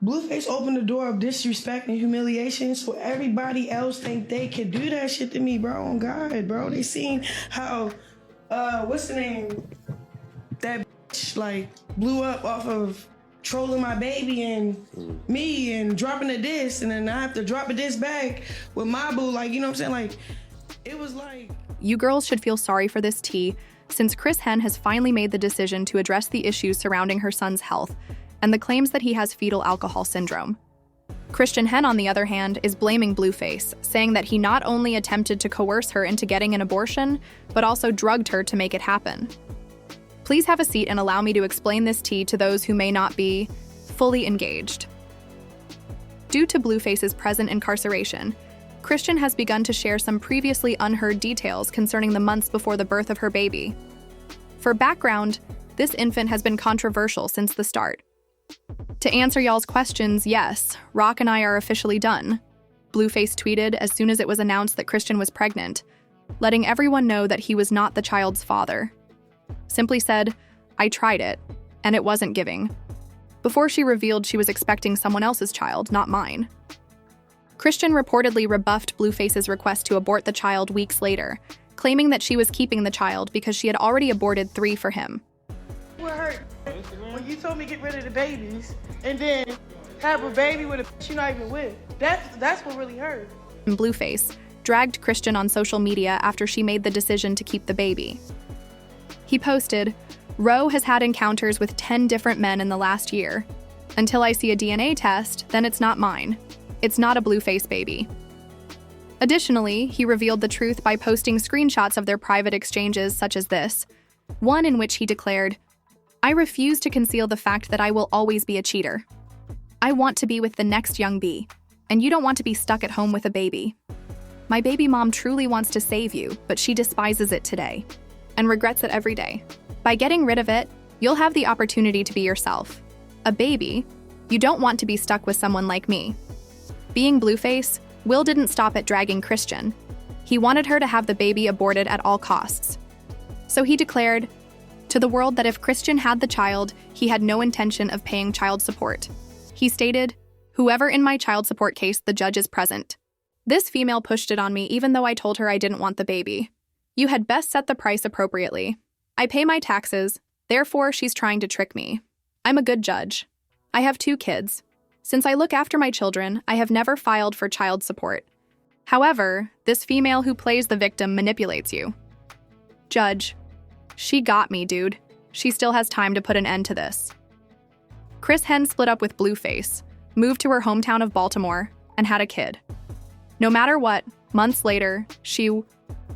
Blueface opened the door of disrespect and humiliation, so everybody else think they can do that shit to me, bro. On God, bro. They seen how, what's the name? That bitch, like, blew up off of trolling my baby and me and dropping a diss, and then I have to drop a diss back with my boo, like, you know what I'm saying? Like, it was like... You girls should feel sorry for this tea, since Chrisean has finally made the decision to address the issues surrounding her son's health and the claims that he has fetal alcohol syndrome. Chrisean, on the other hand, is blaming Blueface, saying that he not only attempted to coerce her into getting an abortion, but also drugged her to make it happen. Please have a seat and allow me to explain this tea to those who may not be fully engaged. Due to Blueface's present incarceration, Chrisean has begun to share some previously unheard details concerning the months before the birth of her baby. For background, this infant has been controversial since the start. To answer y'all's questions, yes, Rock and I are officially done. Blueface tweeted as soon as it was announced that Chrisean was pregnant, letting everyone know that he was not the child's father. Simply said, I tried it, and it wasn't giving. Before she revealed she was expecting someone else's child, not mine. Chrisean reportedly rebuffed Blueface's request to abort the child weeks later, claiming that she was keeping the child because she had already aborted 3 for him. What hurt when you told me get rid of the babies and then have a baby with a bitch you're not even with. That's what really hurt. Blueface dragged Chrisean on social media after she made the decision to keep the baby. He posted, Roe has had encounters with 10 different men in the last year. Until I see a DNA test, then it's not mine. It's not a Blueface baby. Additionally, he revealed the truth by posting screenshots of their private exchanges such as this, one in which he declared, I refuse to conceal the fact that I will always be a cheater. I want to be with the next young bee, and you don't want to be stuck at home with a baby. My baby mom truly wants to save you, but she despises it today, and regrets it every day. By getting rid of it, you'll have the opportunity to be yourself. A baby, you don't want to be stuck with someone like me. Being Blueface, Will didn't stop at dragging Chrisean. He wanted her to have the baby aborted at all costs. So he declared to the world that if Chrisean had the child, he had no intention of paying child support. He stated, whoever in my child support case, the judge is present. This female pushed it on me even though I told her I didn't want the baby. You had best set the price appropriately. I pay my taxes, therefore she's trying to trick me. I'm a good judge. I have 2 kids. Since I look after my children, I have never filed for child support. However, this female who plays the victim manipulates you. Judge, she got me, dude. She still has time to put an end to this. Chrisean split up with Blueface, moved to her hometown of Baltimore, and had a kid. No matter what, months later, she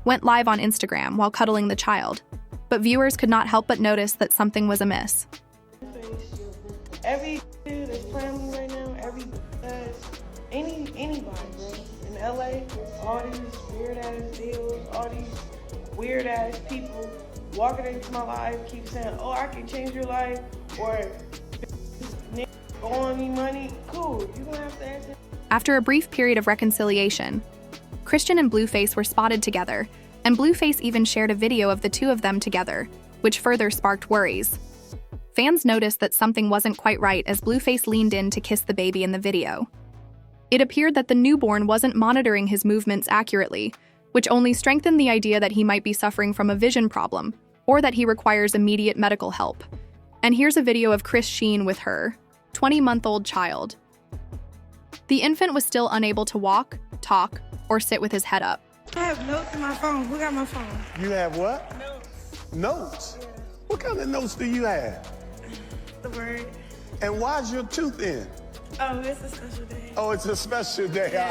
went live on Instagram while cuddling the child, but viewers could not help but notice that something was amiss. Every dude that's playing me right now, anybody, bro. In LA, all these weird ass deals, all these weird ass people walking into my life, keep saying, oh, I can change your life, or owing me money. Cool, you're gonna have to answer. After a brief period of reconciliation, Chrisean and Blueface were spotted together, and Blueface even shared a video of the 2 of them together, which further sparked worries. Fans noticed that something wasn't quite right as Blueface leaned in to kiss the baby in the video. It appeared that the newborn wasn't monitoring his movements accurately, which only strengthened the idea that he might be suffering from a vision problem, or that he requires immediate medical help. And here's a video of Chrisean with her 20-month-old child. The infant was still unable to walk, talk, or sit with his head up. I have notes in my phone. Who got my phone? You have what? Notes. Notes? Yeah. What kind of notes do you have? The word. And why's your tooth in? Oh, it's a special day. Oh, it's a special day.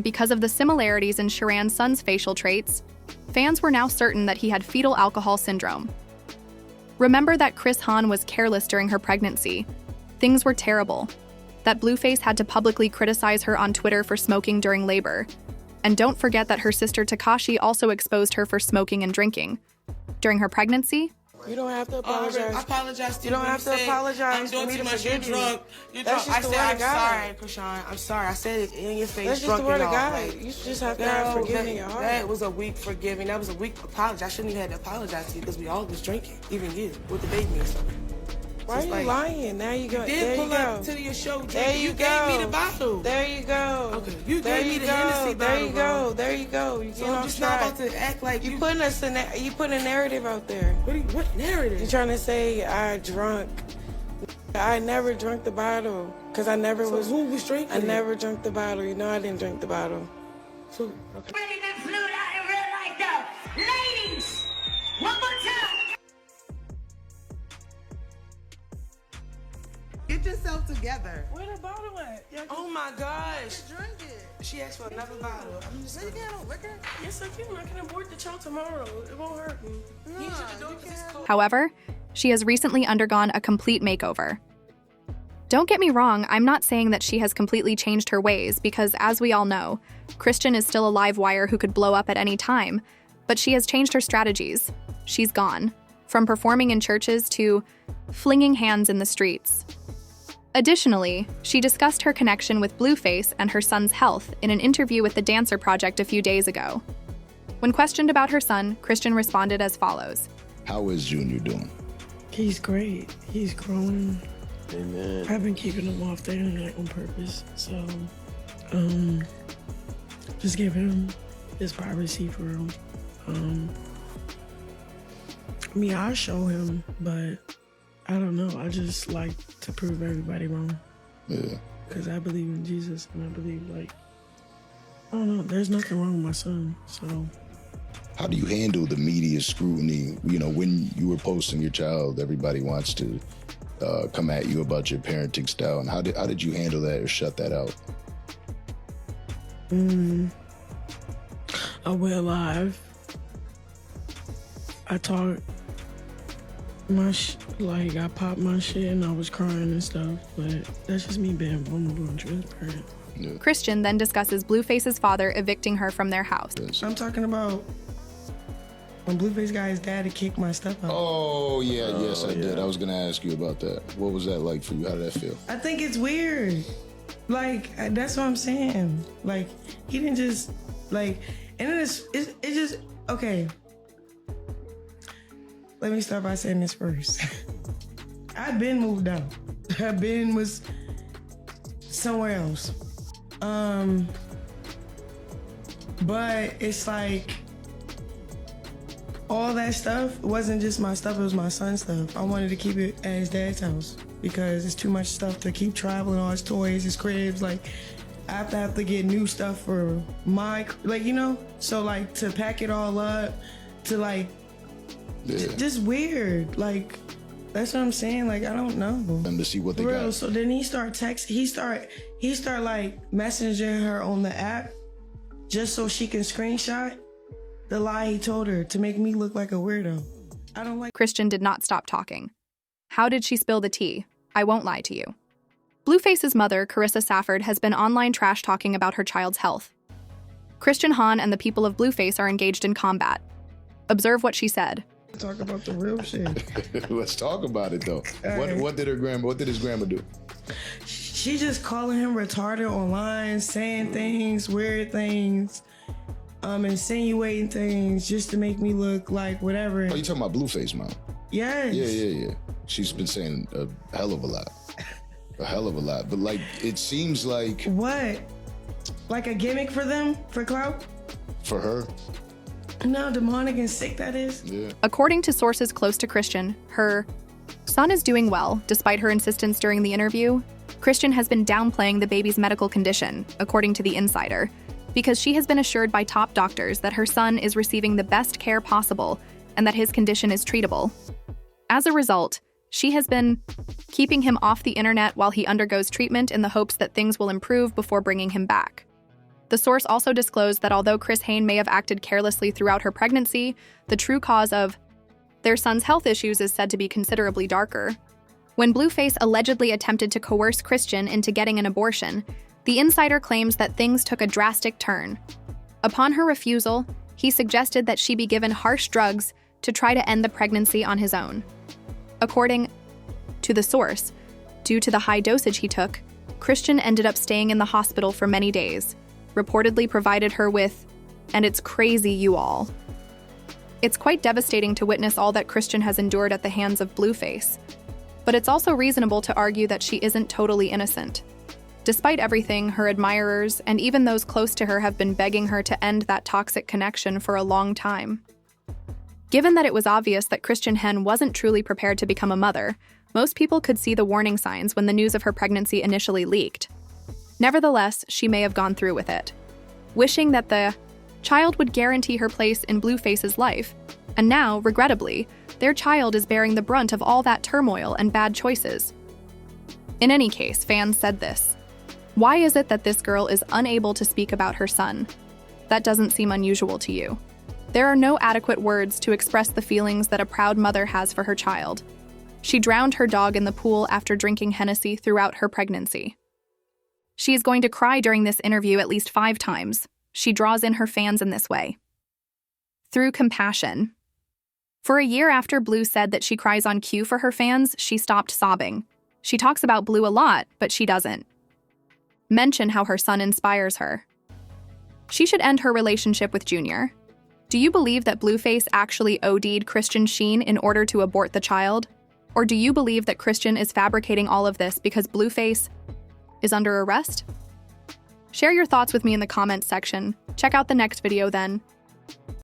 Because of the similarities in Chrisean's son's facial traits, fans were now certain that he had fetal alcohol syndrome. Remember that Chrisean was careless during her pregnancy. Things were terrible. That Blueface had to publicly criticize her on Twitter for smoking during labor. And don't forget that her sister Takashi also exposed her for smoking and drinking. During her pregnancy, You don't have to apologize. I apologize to you. You don't have to apologize for me to forgive you. That's just the word of God. I'm sorry, Chrisean. I'm sorry. I said it in your face. That's just the word of God. You just have to have forgiving your heart. That was a weak forgiving. That was a weak apology. I shouldn't even have to apologize to you because we all was drinking, even you, with the baby and stuff. Why Just you like, lying? Now you go. Did There pull you go. up to your show, There Drake. you You go. gave me the bottle. There you go. Okay, you there gave me you the go. Hennessy There bottle, you bro. go. There you go. You So get I'm off just not track. about to act like You putting us in that. You putting a narrative out there. What narrative? You trying to say I drunk? I never drank the bottle because I never So was. who was drinking I it? never drank the bottle. You know I didn't drink the bottle. So, okay. Bringing that fluid out in real life, though. Ladies, one more time. Get yourself together. Where the bottle at? Oh my gosh. Drink it. She asked for another bottle. I'm just So you can't have liquor? Yes, I can. I can abort the child tomorrow. It won't hurt me. You should do it 'cause it's cool. However, she has recently undergone a complete makeover. Don't get me wrong, I'm not saying that she has completely changed her ways because, as we all know, Chrisean is still a live wire who could blow up at any time, but she has changed her strategies. She's gone, from performing in churches to flinging hands in the streets. Additionally, she discussed her connection with Blueface and her son's health in an interview with the Dancer Project a few days ago. When questioned about her son, Chrisean responded as follows. How is Junior doing? He's great. He's growing. Amen. I've been keeping him off the internet on purpose. So, just give him his privacy for him. I mean, I'll show him, but I don't know. I just like to prove everybody wrong. Yeah. Because I believe in Jesus and I believe, I don't know, there's nothing wrong with my son. So, How do you handle the media scrutiny? You know, when you were posting your child, everybody wants to come at you about your parenting style. And how did you handle that or shut that out? I went live. I talked I popped my shit and I was crying and stuff, but that's just me being vulnerable and transparent. Yeah. Chrisean then discusses Blueface's father evicting her from their house. I'm talking about when Blueface got his dad to kick my stuff out. Oh, yeah, yes, I did. I was going to ask you about that. What was that like for you? How did that feel? I think it's weird. That's what I'm saying. He didn't just, and then it's just, okay. Let me start by saying this first. I've been moved out. I've been was somewhere else. But it's all that stuff wasn't just my stuff, it was my son's stuff. I wanted to keep it at his dad's house because it's too much stuff to keep traveling, all his toys, his cribs. I have to get new stuff for my, so to pack it all up, to just weird. That's what I'm saying. I don't know. And to see what they For real. got. So then he start messaging her on the app just so she can screenshot the lie he told her to make me look like a weirdo. I don't like. Chrisean did not stop talking. How did she spill the tea? I won't lie to you. Blueface's mother, Carissa Safford, has been online trash talking about her child's health. Chrisean Hahn and the people of Blueface are engaged in combat. Observe what she said. Talk about the real shit. Let's talk about it, though. Right. What did his grandma do? She just calling him retarded online, saying things, weird things, insinuating things just to make me look like whatever. Oh, you talking about Blueface, mom? Yes. Yeah. She's been saying a hell of a lot. A hell of a lot. But it seems like... What? Like a gimmick for them? For clout? For her? No, demonic and sick that is. Yeah. According to sources close to Chrisean, her son is doing well, despite her insistence during the interview. Chrisean has been downplaying the baby's medical condition, according to The Insider, because she has been assured by top doctors that her son is receiving the best care possible and that his condition is treatable. As a result, she has been keeping him off the internet while he undergoes treatment in the hopes that things will improve before bringing him back. The source also disclosed that although Chrisean may have acted carelessly throughout her pregnancy, the true cause of their son's health issues is said to be considerably darker. When Blueface allegedly attempted to coerce Chrisean into getting an abortion, The Insider claims that things took a drastic turn. Upon her refusal, he suggested that she be given harsh drugs to try to end the pregnancy on his own. According to the source, due to the high dosage he took, Chrisean ended up staying in the hospital for many days, reportedly provided her with, and it's crazy, you all. It's quite devastating to witness all that Chrisean has endured at the hands of Blueface. but it's also reasonable to argue that she isn't totally innocent. Despite everything, her admirers and even those close to her have been begging her to end that toxic connection for a long time. Given that it was obvious that Christian Hen wasn't truly prepared to become a mother, most people could see the warning signs when the news of her pregnancy initially leaked. Nevertheless, she may have gone through with it, wishing that the child would guarantee her place in Blueface's life, and now, regrettably, their child is bearing the brunt of all that turmoil and bad choices. In any case, fans said this: "Why is it that this girl is unable to speak about her son? That doesn't seem unusual to you. There are no adequate words to express the feelings that a proud mother has for her child. She drowned her dog in the pool after drinking Hennessy throughout her pregnancy. She is going to cry during this interview at least 5 times. She draws in her fans in this way. Through compassion." For a year after Blue said that she cries on cue for her fans, she stopped sobbing. She talks about Blue a lot, but she doesn't mention how her son inspires her. She should end her relationship with Junior. Do you believe that Blueface actually OD'd Chrisean Jr in order to abort the child? Or do you believe that Chrisean is fabricating all of this because Blueface is under arrest? Share your thoughts with me in the comments section. Check out the next video then.